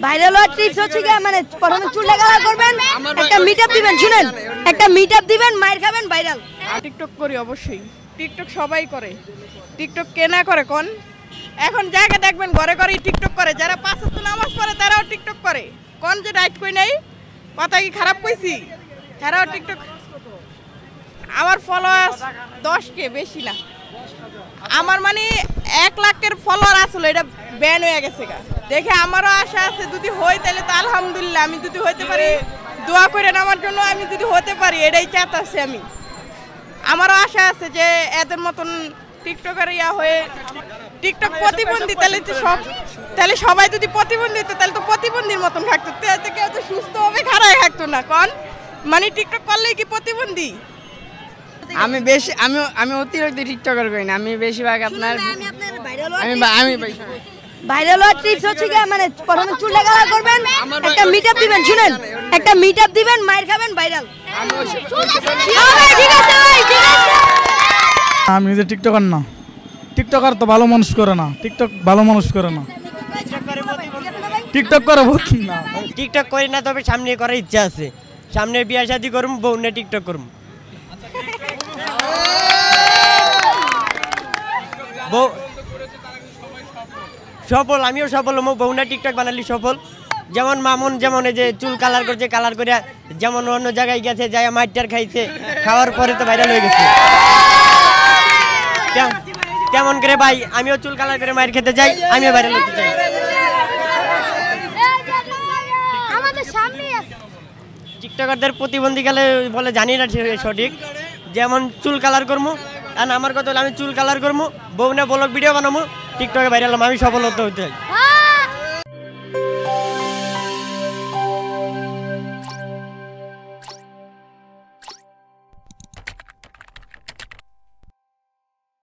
Viral হওয়ার tips হচ্ছে কি মানে প্রথমে চুলটা কালার করবেন, একটা মিটআপ দিবেন, শুনেন একটা মিটআপ দিবেন, মাইর খাবেন, ভাইরাল। টিকটক করি অবশ্যই, টিকটক সবাই করে, টিকটক কে না করে কোন? এখন জায়গা দেখবেন ঘরে ঘরেই টিকটক করে, যারা পাঁচ ওয়াক্ত নামাজ পড়ে তারাও টিকটক করে। কোন যে রাইট কই নাই, কথা কি খারাপ কইছি? তারাও টিকটক। আমার ফলোয়ার্স 10K, বেশি না। আমার মানে 1 লাখের ফলোয়ার আসলে এটা ব্যান হয়ে গেছে গা। দেখে আমারও আশা আছে যদি হই তাহলে তো আলহামদুলিল্লাহ, আমি যদি হইতে পারি দোয়া করেন আমার জন্য, আমি যদি হতে পারি এটাই চাইতাছি আমি। আমারও আশা আছে যে এদের মতন টিকটকার ইয়া হয়ে টিকটক প্রতিবন্ধী, তাহলে সবাই যদি প্রতিবন্ধী হতো তাহলে তো প্রতিবন্ধীর মতন থাকতো, কেউ তো সুস্থভাবে খারাপ থাকতো না। কোন মানে টিকটক করলেই কি প্রতিবন্ধী? আমি অতিরিক্ত টিকটকার করি না, আমি বেশিরভাগ আপনার ভাইরাল হওয়ার টিপস হচ্ছে কি মানে প্রথমে চুলটা কালার করবেন, একটা মিটআপ দিবেন, শুনেন একটা মিটআপ দিবেন, মাইর খাবেন, ভাইরাল। ঠিক আছে ভাই, ঠিক আছে। আমি যে টিকটকার না, টিকটকার তো ভালো মানুষ করে না, টিকটক ভালো মানুষ করে না, টিকটক করে না, টিকটক করি না, তবে সামনে করার ইচ্ছা আছে। সামনে বিয়া শাদী করুম, বউ নিয়ে টিকটক করুম। বউ সফল, আমিও সফল হবো, বউ না টিকটক বানালি সফল। যেমন মামুন, যেমন এই যে চুল কালার করছে, কালার করে যেমন অন্য জায়গায় গেছে, যায় মাইটার খাইছে, খাওয়ার পরে তো ভাইরাল হয়ে গেছে। কেমন করে ভাই, আমিও চুল কালার করে মাইর খেতে যাই, আমিও ভাইরাল হতে চাই। টিকটকারদের প্রতিবন্ধী গেলে বলে জানি না সঠিক, যেমন চুল কালার করবো, আর আমার কথা হলো আমি চুল কালার করবো, বউ না ব্লগ ভিডিও বানাবো, টিকটকে ভাইরাল, আমি সফল হতে চাই।